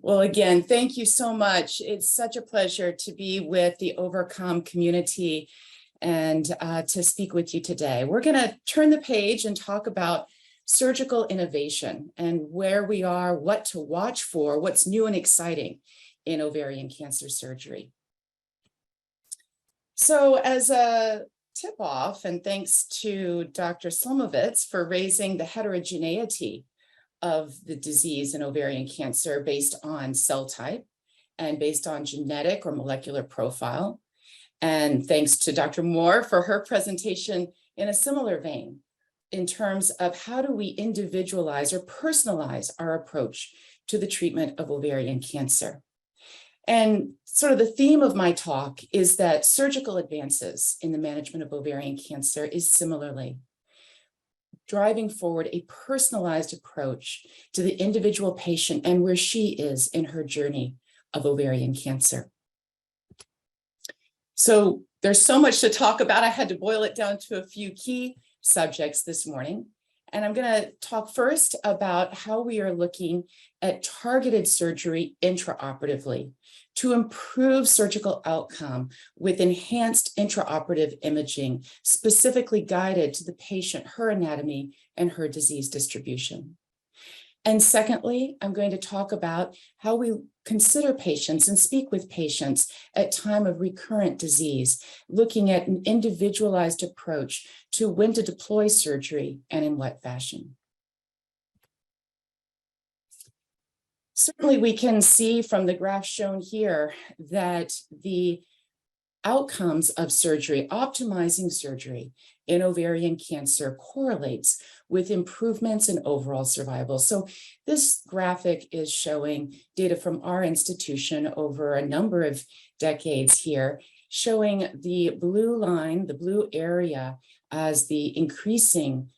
Well, again, thank you so much. It's such a pleasure to be with the Overcome community and to speak with you today. We're going to turn the page and talk about surgical innovation and where we are, what to watch for, what's new and exciting in ovarian cancer surgery. So as a tip-off, and thanks to Dr. Slomovitz for raising the heterogeneity of the disease in ovarian cancer based on cell type and based on genetic or molecular profile. And thanks to Dr. Moore for her presentation in a similar vein in terms of how do we individualize or personalize our approach to the treatment of ovarian cancer. And sort of the theme of my talk is that surgical advances in the management of ovarian cancer is similarly driving forward a personalized approach to the individual patient and where she is in her journey of ovarian cancer. So there's so much to talk about. I had to boil it down to a few key subjects this morning. And I'm going to talk first about how we are looking at targeted surgery intraoperatively to improve surgical outcome with enhanced intraoperative imaging, specifically guided to the patient, her anatomy, and her disease distribution. And secondly, I'm going to talk about how we consider patients and speak with patients at time of recurrent disease, looking at an individualized approach to when to deploy surgery and in what fashion. Certainly, we can see from the graph shown here that the outcomes of surgery, optimizing surgery in ovarian cancer correlates with improvements in overall survival. So this graphic is showing data from our institution over a number of decades here, showing the blue line, the blue area, as the increasing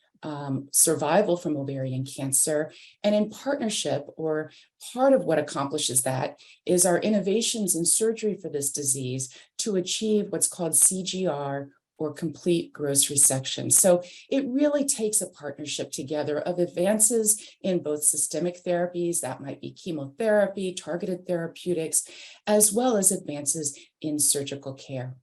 survival from ovarian cancer. And in partnership, or part of what accomplishes that, is our innovations in surgery for this disease to achieve what's called CGR, or complete gross resection. So it really takes a partnership together of advances in both systemic therapies, that might be chemotherapy, targeted therapeutics, as well as advances in surgical care.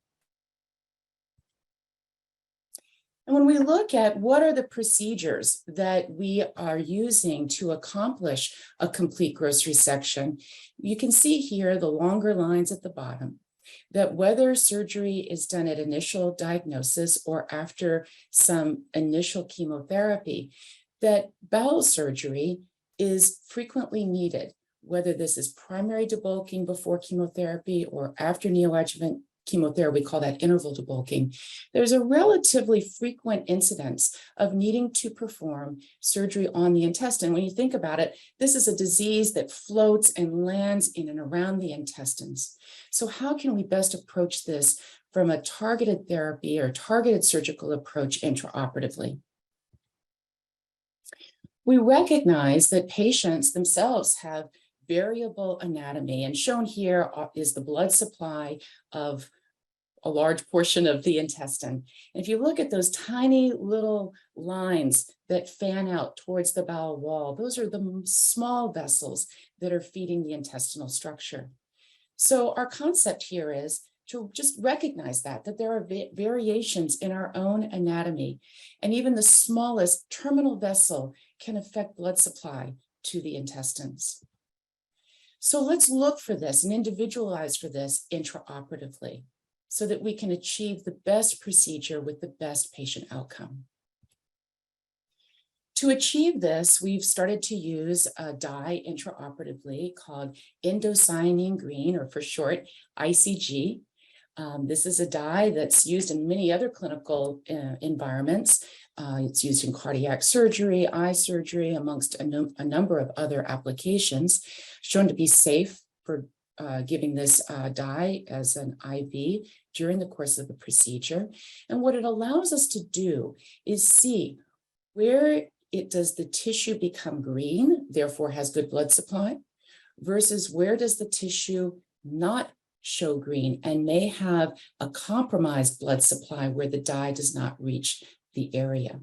And when we look at what are the procedures that we are using to accomplish a complete gross resection, you can see here the longer lines at the bottom, that whether surgery is done at initial diagnosis or after some initial chemotherapy, that bowel surgery is frequently needed, whether this is primary debulking before chemotherapy or after neoadjuvant chemotherapy, we call that interval debulking. There's a relatively frequent incidence of needing to perform surgery on the intestine. When you think about it, this is a disease that floats and lands in and around the intestines. So how can we best approach this from a targeted therapy or targeted surgical approach intraoperatively? We recognize that patients themselves have variable anatomy, and shown here is the blood supply of a large portion of the intestine. And if you look at those tiny little lines that fan out towards the bowel wall, those are the small vessels that are feeding the intestinal structure. So our concept here is to just recognize that there are variations in our own anatomy, and even the smallest terminal vessel can affect blood supply to the intestines. So let's look for this and individualize for this intraoperatively so that we can achieve the best procedure with the best patient outcome. To achieve this, we've started to use a dye intraoperatively called indocyanine green, or for short, ICG. This is a dye that's used in many other clinical environments. It's used in cardiac surgery, eye surgery, amongst a number of other applications, shown to be safe for giving this dye as an IV during the course of the procedure. And what it allows us to do is see where does the tissue become green, therefore has good blood supply, versus where does the tissue not show green and may have a compromised blood supply where the dye does not reach the area.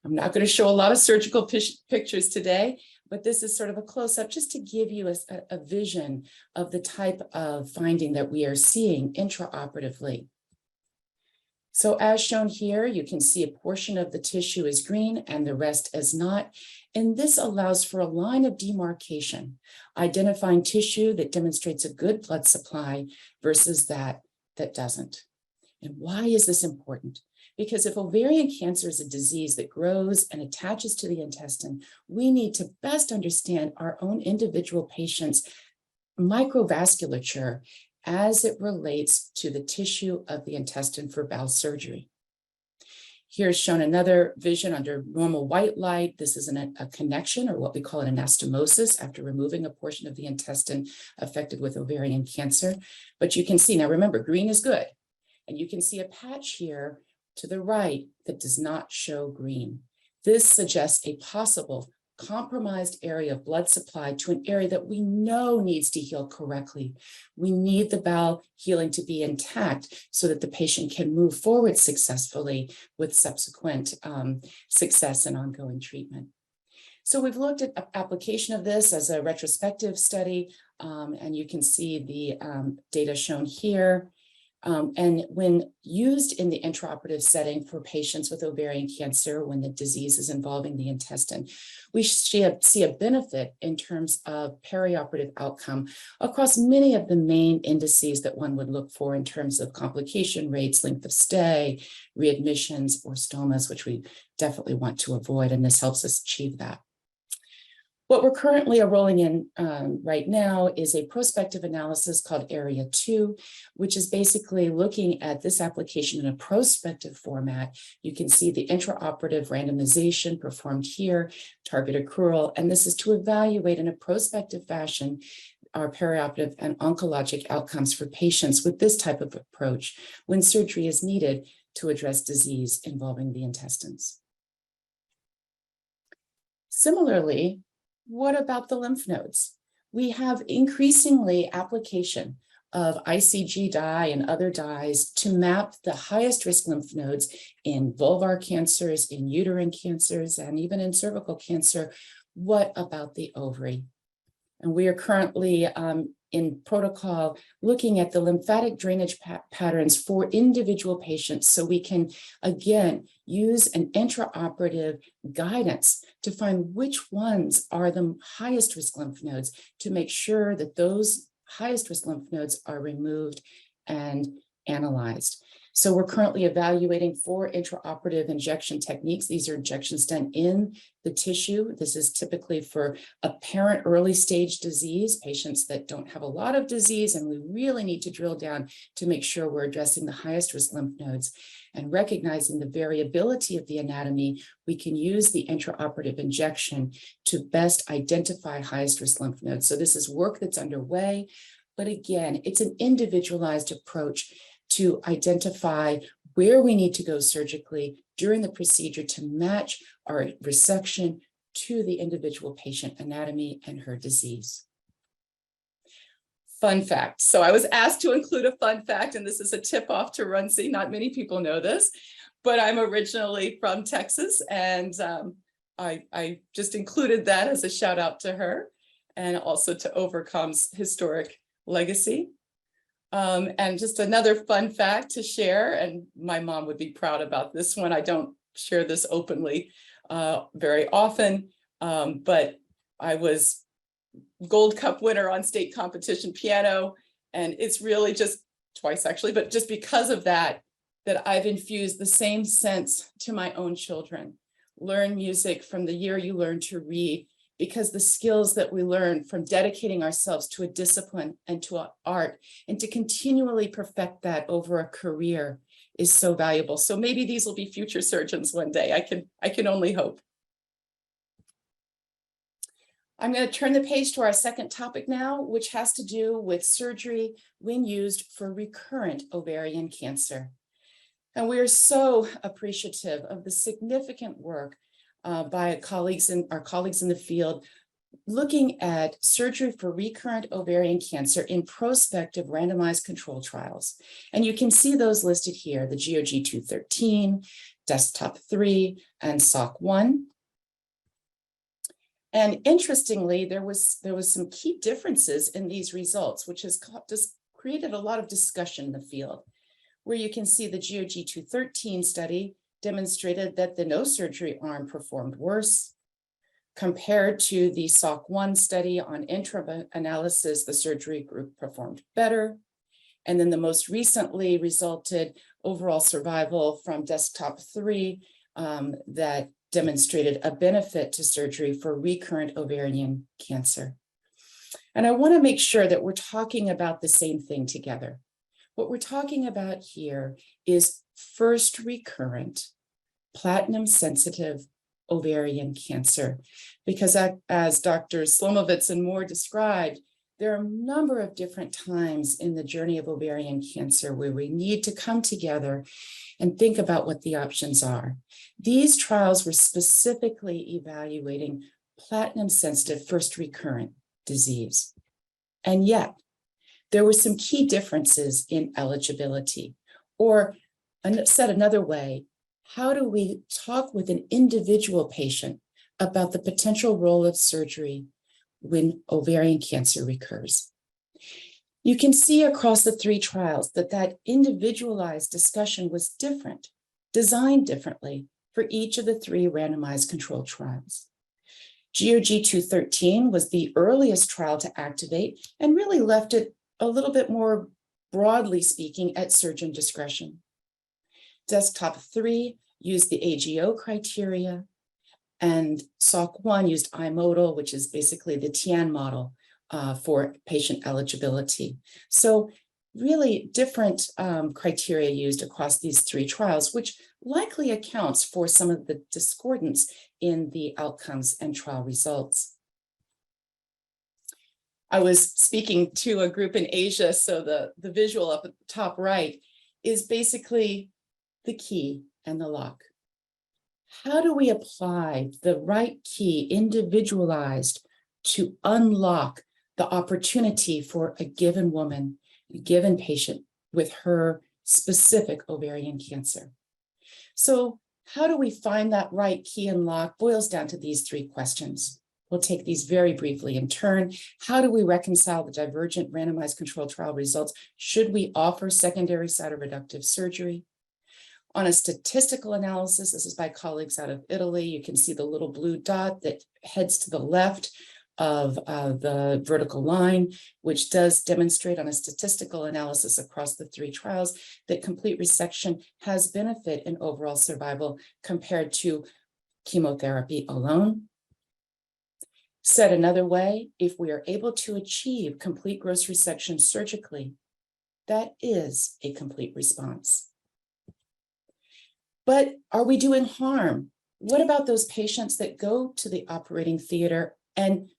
I'm not going to show a lot of surgical pictures today, But this is sort of a close-up just to give you a vision of the type of finding that we are seeing intraoperatively. So as shown here, you can see a portion of the tissue is green and the rest is not. And this allows for a line of demarcation, identifying tissue that demonstrates a good blood supply versus that doesn't. And why is this important? Because if ovarian cancer is a disease that grows and attaches to the intestine, we need to best understand our own individual patient's microvasculature as it relates to the tissue of the intestine for bowel surgery. Here's shown another vision under normal white light. This is a connection, or what we call an anastomosis, after removing a portion of the intestine affected with ovarian cancer. But you can see, now remember, green is good. And you can see a patch here to the right that does not show green. This suggests a possible compromised area of blood supply to an area that we know needs to heal correctly. We need the bowel healing to be intact so that the patient can move forward successfully with subsequent success and ongoing treatment. So we've looked at application of this as a retrospective study, and you can see the data shown here. And when used in the intraoperative setting for patients with ovarian cancer, when the disease is involving the intestine, we see a benefit in terms of perioperative outcome across many of the main indices that one would look for in terms of complication rates, length of stay, readmissions, or stomas, which we definitely want to avoid, and this helps us achieve that. What we're currently enrolling in right now is a prospective analysis called Area 2, which is basically looking at this application in a prospective format. You can see the intraoperative randomization performed here, target accrual, and this is to evaluate in a prospective fashion our perioperative and oncologic outcomes for patients with this type of approach when surgery is needed to address disease involving the intestines. Similarly, what about the lymph nodes? We have increasingly application of ICG dye and other dyes to map the highest risk lymph nodes in vulvar cancers, in uterine cancers, and even in cervical cancer. What about the ovary? And we are currently in protocol looking at the lymphatic drainage patterns for individual patients so we can, again, use an intraoperative guidance to find which ones are the highest risk lymph nodes to make sure that those highest risk lymph nodes are removed and analyzed. So we're currently evaluating 4 intraoperative injection techniques. These are injections done in the tissue. This is typically for apparent early stage disease, patients that don't have a lot of disease, and we really need to drill down to make sure we're addressing the highest risk lymph nodes. And recognizing the variability of the anatomy, we can use the intraoperative injection to best identify highest risk lymph nodes. So this is work that's underway, but again, it's an individualized approach to identify where we need to go surgically during the procedure to match our resection to the individual patient anatomy and her disease. Fun fact. So I was asked to include a fun fact, and this is a tip off to Runcie. Not many people know this, but I'm originally from Texas, and I just included that as a shout out to her and also to Overcome's historic legacy. And just another fun fact to share, and my mom would be proud about this one. I don't share this openly very often, but I was Gold Cup winner on state competition piano, and it's really just twice actually, but just because of that, that I've infused the same sense to my own children. Learn music from the year you learn to read, because the skills that we learn from dedicating ourselves to a discipline and to an art and to continually perfect that over a career is so valuable. So maybe these will be future surgeons one day. I can only hope. I'm going to turn the page to our second topic now, which has to do with surgery when used for recurrent ovarian cancer. And we are so appreciative of the significant work by our colleagues in the field, looking at surgery for recurrent ovarian cancer in prospective randomized control trials. And you can see those listed here, the GOG 213, Desktop 3, and SOC 1. And interestingly, there was some key differences in these results, which has just created a lot of discussion in the field, where you can see the GOG 213 study demonstrated that the no surgery arm performed worse. Compared to the SOC1 study on interim analysis, the surgery group performed better. And then the most recently resulted overall survival from desktop 3 that demonstrated a benefit to surgery for recurrent ovarian cancer. And I want to make sure that we're talking about the same thing together. What we're talking about here is first recurrent platinum-sensitive ovarian cancer, because as Dr. Slomovitz and Moore described, there are a number of different times in the journey of ovarian cancer where we need to come together and think about what the options are. These trials were specifically evaluating platinum-sensitive first recurrent disease. And yet, there were some key differences in eligibility. Or said another way, how do we talk with an individual patient about the potential role of surgery when ovarian cancer recurs? You can see across the 3 trials that individualized discussion was different, designed differently for each of the 3 randomized controlled trials. GOG 213 was the earliest trial to activate and really left it a little bit more broadly speaking at surgeon discretion. Desktop 3 used the AGO criteria, and SOC1 used iModal, which is basically the Tian model for patient eligibility. So really different criteria used across these 3 trials, which likely accounts for some of the discordance in the outcomes and trial results. I was speaking to a group in Asia, so the visual up at the top right is basically the key and the lock. How do we apply the right key individualized to unlock the opportunity for a given woman, a given patient with her specific ovarian cancer? So how do we find that right key and lock boils down to these 3 questions. We'll take these very briefly in turn. How do we reconcile the divergent randomized controlled trial results? Should we offer secondary cytoreductive surgery? On a statistical analysis, this is by colleagues out of Italy, you can see the little blue dot that heads to the left of the vertical line, which does demonstrate on a statistical analysis across the 3 trials that complete resection has benefit in overall survival compared to chemotherapy alone. Said another way, if we are able to achieve complete gross resection surgically, that is a complete response. But are we doing harm? What about those patients that go to the operating theater and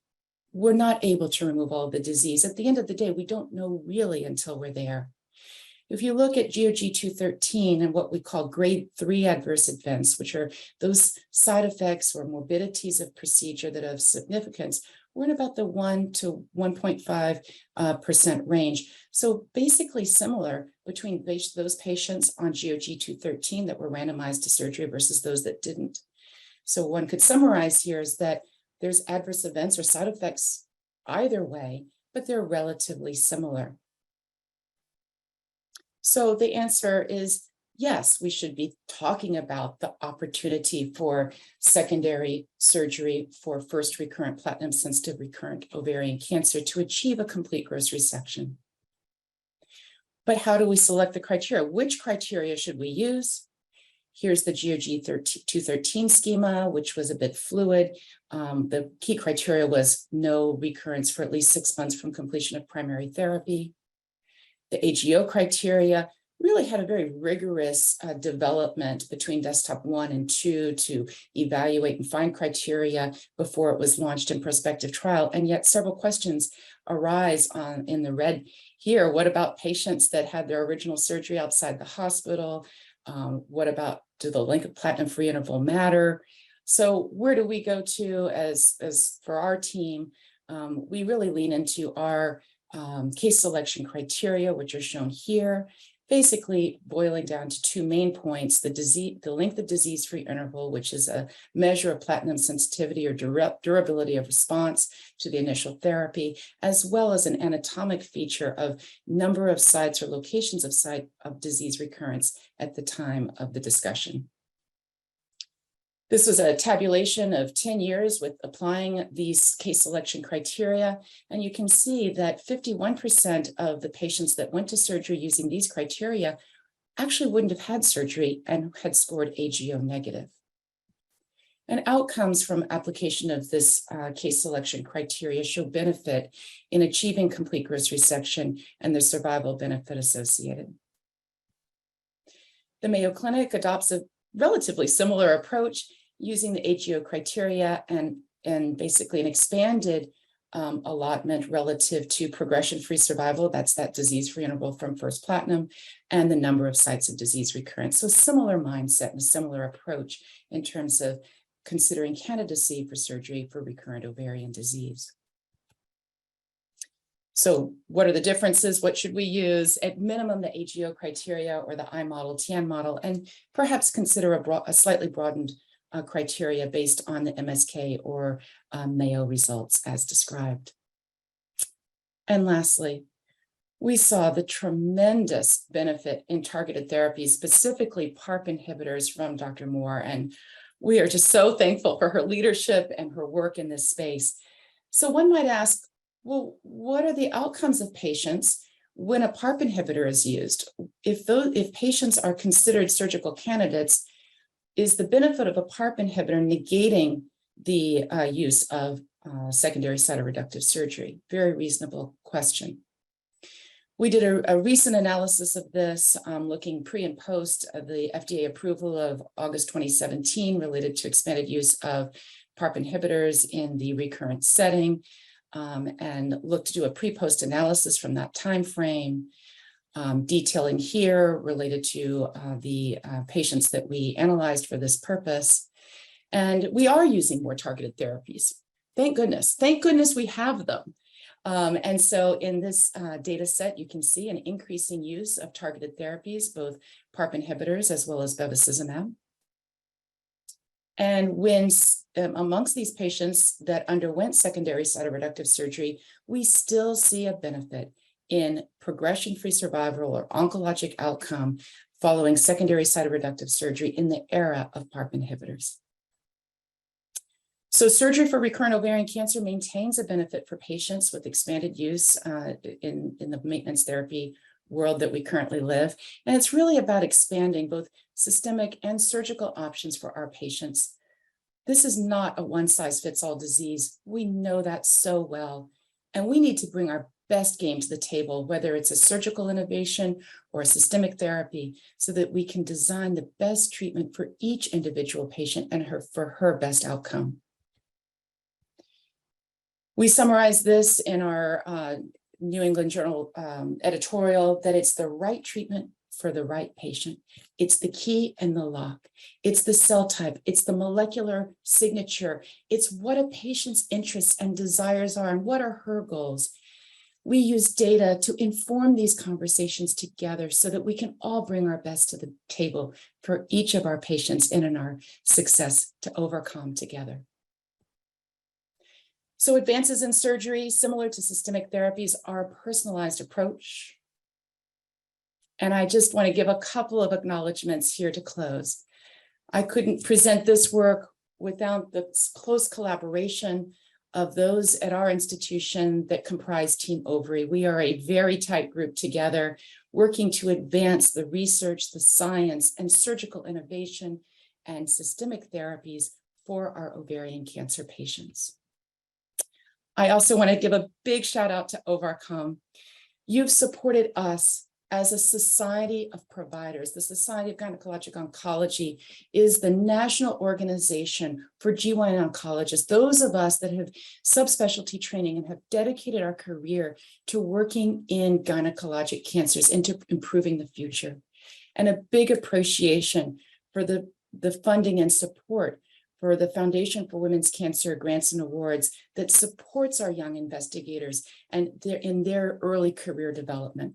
we're not able to remove all of the disease? At the end of the day, we don't know really until we're there. If you look at GOG 213 and what we call grade 3 adverse events, which are those side effects or morbidities of procedure that have significance, we're in about the 1 to 1.5% range. So basically similar between those patients on GOG 213 that were randomized to surgery versus those that didn't. So one could summarize here is that there's adverse events or side effects either way, but they're relatively similar. So the answer is yes, we should be talking about the opportunity for secondary surgery for first recurrent platinum-sensitive recurrent ovarian cancer to achieve a complete gross resection. But how do we select the criteria? Which criteria should we use? Here's the GOG 213 schema, which was a bit fluid. The key criteria was no recurrence for at least 6 months from completion of primary therapy. The AGO criteria really had a very rigorous development between desktop 1 and 2 to evaluate and find criteria before it was launched in prospective trial. And yet several questions arise in the red here. What about patients that had their original surgery outside the hospital? What about, do the length of platinum-free interval matter? So where do we go to as for our team? We really lean into our case selection criteria, which are shown here. basically boiling down to two main points: the length of disease-free interval, which is a measure of platinum sensitivity or durability of response to the initial therapy, as well as an anatomic feature of number of sites or locations of site of disease recurrence at the time of the discussion. This was a tabulation of 10 years with applying these case selection criteria. And you can see that 51% of the patients that went to surgery using these criteria actually wouldn't have had surgery and had scored AGO negative. And outcomes from application of this case selection criteria show benefit in achieving complete gross resection and the survival benefit associated. The Mayo Clinic adopts a relatively similar approach using the AGO criteria and basically an expanded allotment relative to progression-free survival. That's that disease-free interval from first platinum and the number of sites of disease recurrence. So a similar mindset and a similar approach in terms of considering candidacy for surgery for recurrent ovarian disease. So what are the differences? What should we use? At minimum, the AGO criteria or the I model, TN model, and perhaps consider a slightly broadened criteria based on the MSK or Mayo results as described. And lastly, we saw the tremendous benefit in targeted therapies, specifically PARP inhibitors from Dr. Moore. And we are just so thankful for her leadership and her work in this space. So one might ask, well, what are the outcomes of patients when a PARP inhibitor is used? If patients are considered surgical candidates, is the benefit of a PARP inhibitor negating the use of secondary cytoreductive surgery? Very reasonable question. We did a recent analysis of this, looking pre and post of the FDA approval of August 2017 related to expanded use of PARP inhibitors in the recurrent setting, and looked to do a pre-post analysis from that time frame. Detailing here related to the patients that we analyzed for this purpose. And we are using more targeted therapies. Thank goodness. Thank goodness we have them. And so in this data set, you can see an increasing use of targeted therapies, both PARP inhibitors as well as bevacizumab. And when amongst these patients that underwent secondary cytoreductive surgery, we still see a benefit in progression-free survival or oncologic outcome following secondary cytoreductive surgery in the era of PARP inhibitors. So surgery for recurrent ovarian cancer maintains a benefit for patients with expanded use in the maintenance therapy world that we currently live. And it's really about expanding both systemic and surgical options for our patients. This is not a one-size-fits-all disease. We know that so well, and we need to bring our best game to the table, whether it's a surgical innovation or a systemic therapy, so that we can design the best treatment for each individual patient and for her best outcome. We summarize this in our New England Journal editorial that it's the right treatment for the right patient. It's the key and the lock. It's the cell type. It's the molecular signature. It's what a patient's interests and desires are and what are her goals. We use data to inform these conversations together so that we can all bring our best to the table for each of our patients and in our success to overcome together. So advances in surgery, similar to systemic therapies, are a personalized approach. And I just want to give a couple of acknowledgements here to close. I couldn't present this work without the close collaboration of those at our institution that comprise Team Ovary. We are a very tight group together, working to advance the research, the science, and surgical innovation and systemic therapies for our ovarian cancer patients. I also want to give a big shout out to Ovarcom. You've supported us as a society of providers. The Society of Gynecologic Oncology is the national organization for GYN oncologists, those of us that have subspecialty training and have dedicated our career to working in gynecologic cancers and to improving the future. And a big appreciation for the funding and support for the Foundation for Women's Cancer Grants and Awards that supports our young investigators and in their early career development.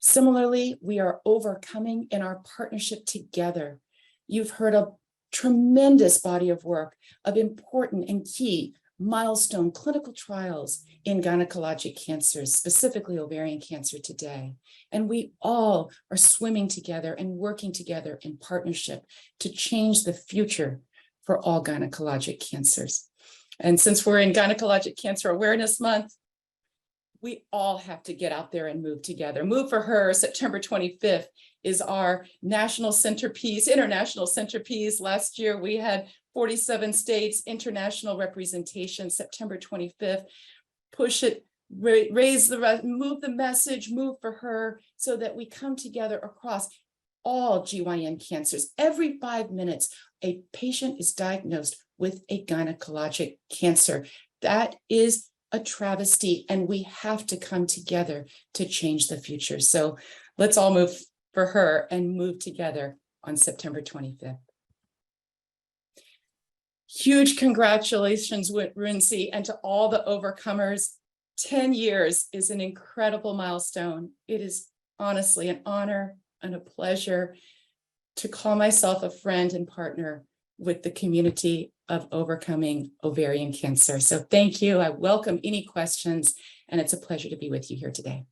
Similarly, we are overcoming in our partnership together. You've heard a tremendous body of work of important and key milestone clinical trials in gynecologic cancers, specifically ovarian cancer today. And we all are swimming together and working together in partnership to change the future for all gynecologic cancers. And since we're in Gynecologic Cancer Awareness Month, we all have to get out there and move together. Move for Her, September 25th, is our national centerpiece, international centerpiece. Last year, we had 47 states, international representation, September 25th. Push it, move the message, move for her, so that we come together across all GYN cancers. Every 5 minutes, a patient is diagnosed with a gynecologic cancer. That is a travesty, and we have to come together to change the future. So let's all move for her and move together on September 25th. Huge congratulations, Rincy, and to all the overcomers. 10 years is an incredible milestone. It is honestly an honor and a pleasure to call myself a friend and partner with the community of overcoming ovarian cancer. So thank you. I welcome any questions, and it's a pleasure to be with you here today.